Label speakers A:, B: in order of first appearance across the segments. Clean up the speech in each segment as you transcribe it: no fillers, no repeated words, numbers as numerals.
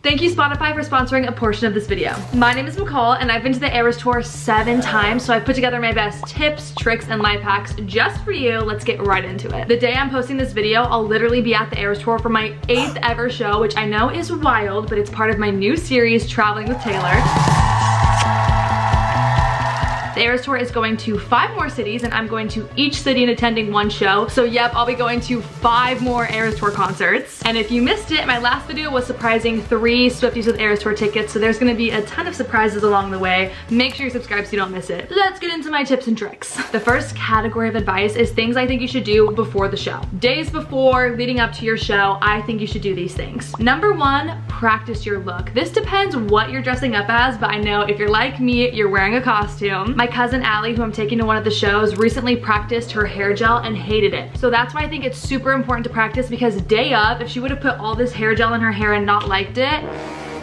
A: Thank you Spotify for sponsoring a portion of this video. My name is McCall and I've been to the Eras Tour 7 times, so I've put together my best tips, tricks, and life hacks just for you. Let's get right into it. The day I'm posting this video, I'll literally be at the Eras Tour for my 8th ever show, which I know is wild, but it's part of my new series, Traveling with Taylor. The Eras Tour is going to 5 more cities and I'm going to each city and attending 1 show. So yep, I'll be going to 5 more Eras Tour concerts. And if you missed it, my last video was surprising 3 Swifties with Eras Tour tickets, so there's gonna be a ton of surprises along the way. Make sure you subscribe so you don't miss it. Let's get into my tips and tricks. The first category of advice is things I think you should do before the show. Days before, leading up to your show, I think you should do these things. Number 1, practice your look. This depends what you're dressing up as, but I know if you're like me, you're wearing a costume. My cousin Allie, who I'm taking to one of the shows, recently practiced her hair gel and hated it. So that's why I think it's super important to practice, because day of, if she would have put all this hair gel in her hair and not liked it,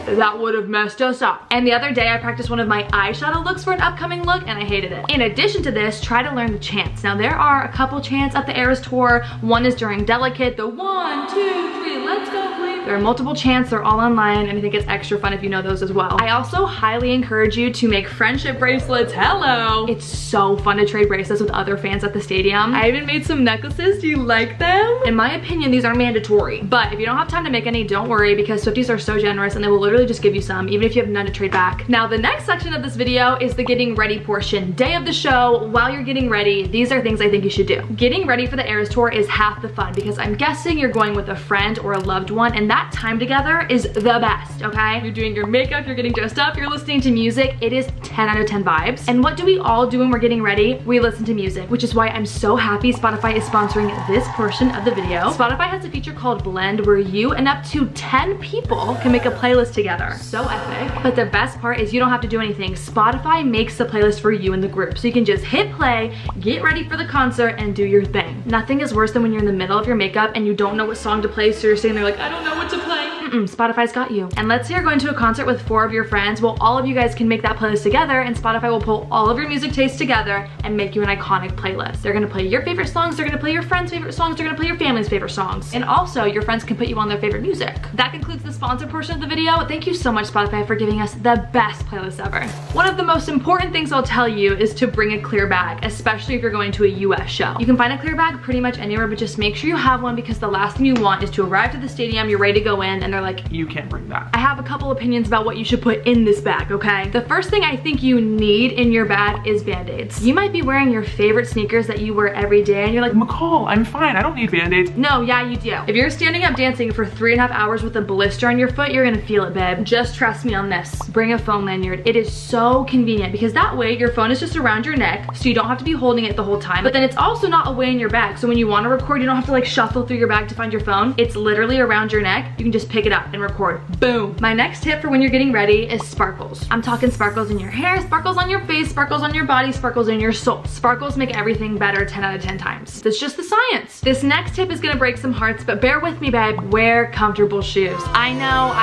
A: that would have messed us up. And the other day I practiced one of my eyeshadow looks for an upcoming look and I hated it. In addition to this, try to learn the chants. Now there are a couple chants at the Eras Tour. One is during Delicate, the 1, 2, 3, let's go please. There are multiple chants, they're all online, and I think it's extra fun if you know those as well. I also highly encourage you to make friendship bracelets. Hello! It's so fun to trade bracelets with other fans at the stadium. I even made some necklaces. Do you like them? In my opinion, these are mandatory. But if you don't have time to make any, don't worry, because Swifties are so generous and they will literally just give you some, even if you have none to trade back. Now, the next section of this video is the getting ready portion. Day of the show, while you're getting ready, these are things I think you should do. Getting ready for the Eras Tour is half the fun, because I'm guessing you're going with a friend or a loved one, and that time together is the best, okay? You're doing your makeup, you're getting dressed up, you're listening to music. It is 10 out of 10 vibes. And what do we all do when we're getting ready? We listen to music, which is why I'm so happy Spotify is sponsoring this portion of the video. Spotify has a feature called Blend where you and up to 10 people can make a playlist together. So epic. But the best part is you don't have to do anything. Spotify makes the playlist for you and the group. So you can just hit play, get ready for the concert, and do your thing. Nothing is worse than when you're in the middle of your makeup and you don't know what song to play, so you're sitting there like, I don't know what to play. Spotify's got you. And let's say you're going to a concert with 4 of your friends. Well, all of you guys can make that playlist together, and Spotify will pull all of your music tastes together and make you an iconic playlist. They're gonna play your favorite songs, they're gonna play your friends' favorite songs, they're gonna play your family's favorite songs. And also, your friends can put you on their favorite music. That concludes the sponsor portion of the video. Thank you so much, Spotify, for giving us the best playlist ever. One of the most important things I'll tell you is to bring a clear bag, especially if you're going to a US show. You can find a clear bag pretty much anywhere, but just make sure you have one, because the last thing you want is to arrive to the stadium, you're ready to go in, and they're like, you can't bring that. I have a couple opinions about what you should put in this bag, okay? The first thing I think you need in your bag is Band-Aids. You might be wearing your favorite sneakers that you wear every day and you're like, McCall, I'm fine, I don't need Band-Aids. No, yeah, you do. If you're standing up dancing for 3.5 hours with a blister on your foot, you're gonna feel it, babe. Just trust me on this. Bring a phone lanyard. It is so convenient, because that way your phone is just around your neck, so you don't have to be holding it the whole time, but then it's also not away in your bag, so when you wanna record, you don't have to like shuffle through your bag to find your phone. It's literally around your neck. You can just pick it up and record. Boom. My next tip for when you're getting ready is sparkles. I'm talking sparkles in your hair, sparkles on your face, sparkles on your body, sparkles in your soul. Sparkles make everything better 10 out of 10 times. That's just the science. This next tip is gonna break some hearts, but bear with me, babe. Wear comfortable shoes. I know.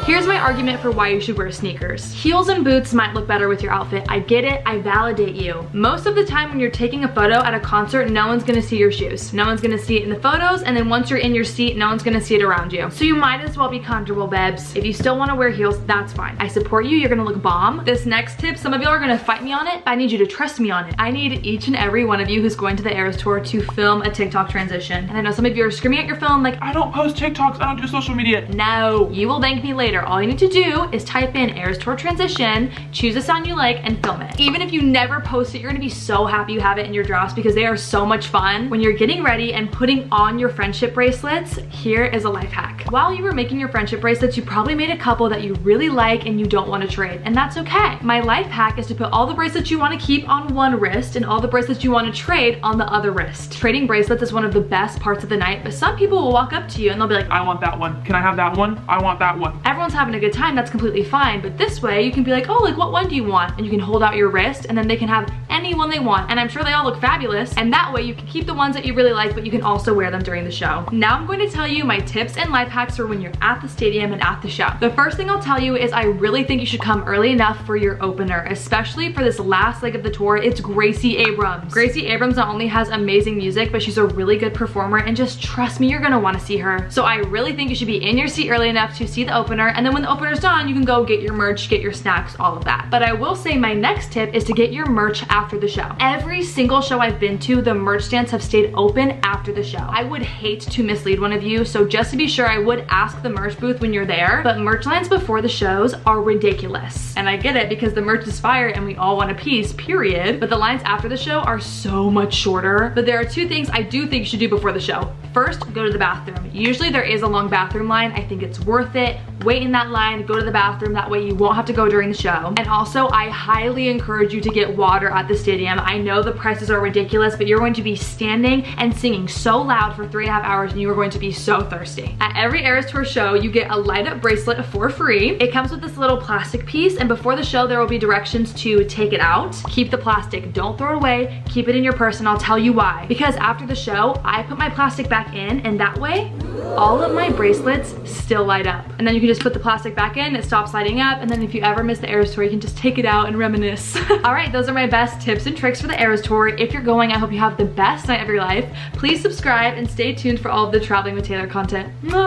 A: Here's my argument for why you should wear sneakers. Heels and boots might look better with your outfit. I get it, I validate you. Most of the time when you're taking a photo at a concert, no one's gonna see your shoes. No one's gonna see it in the photos, and then once you're in your seat, no one's gonna see it around you. So you might as well be comfortable, babes. If you still wanna wear heels, that's fine. I support you, you're gonna look bomb. This next tip, some of y'all are gonna fight me on it, but I need you to trust me on it. I need each and every one of you who's going to the Eras Tour to film a TikTok transition. And I know some of you are screaming at your phone like, I don't post TikToks, I don't do social media. No, you will thank me later. All you need to do is type in Eras Tour transition, choose a sound you like, and film it. Even if you never post it, you're gonna be so happy you have it in your drafts, because they are so much fun. When you're getting ready and putting on your friendship bracelets, here is a life hack. While you were making your friendship bracelets, you probably made a couple that you really like and you don't want to trade, and that's okay. My life hack is to put all the bracelets you want to keep on one wrist and all the bracelets you want to trade on the other wrist. Trading bracelets is one of the best parts of the night, but some people will walk up to you and they'll be like, I want that one. Can I have that one? I want that one. Everyone's having a good time, that's completely fine, but this way you can be like, oh, like what one do you want? And you can hold out your wrist, and then they can have any anyone they want, and I'm sure they all look fabulous, and that way you can keep the ones that you really like, but you can also wear them during the show. Now I'm going to tell you my tips and life hacks for when you're at the stadium and at the show. The first thing I'll tell you is I really think you should come early enough for your opener, especially for this last leg of the tour. It's Gracie Abrams. Gracie Abrams not only has amazing music, but she's a really good performer, and just trust me, you're gonna wanna see her. So I really think you should be in your seat early enough to see the opener, and then when the opener's done, you can go get your merch, get your snacks, all of that. But I will say my next tip is to get your merch after the show. Every single show I've been to, the merch stands have stayed open after the show. I would hate to mislead one of you, so just to be sure, I would ask the merch booth when you're there, but merch lines before the shows are ridiculous. And I get it because the merch is fire and we all want a piece, period. But the lines after the show are so much shorter. But there are two things I do think you should do before the show. First, go to the bathroom. Usually there is a long bathroom line. I think it's worth it. Wait in that line, go to the bathroom. That way you won't have to go during the show. And also, I highly encourage you to get water at the stadium. I know the prices are ridiculous, but you're going to be standing and singing so loud for 3.5 hours and you are going to be so thirsty. At every Eras Tour show, you get a light up bracelet for free. It comes with this little plastic piece, and before the show, there will be directions to take it out. Keep the plastic, don't throw it away, keep it in your purse, and I'll tell you why. Because after the show, I put my plastic back in, and that way, all of my bracelets still light up. And then you can just put the plastic back in, it stops lighting up, and then if you ever miss the Eras Tour, you can just take it out and reminisce. All right, those are my best tips and tricks for the Eras Tour. If you're going, I hope you have the best night of your life. Please subscribe and stay tuned for all of the Traveling with Taylor content. Mwah.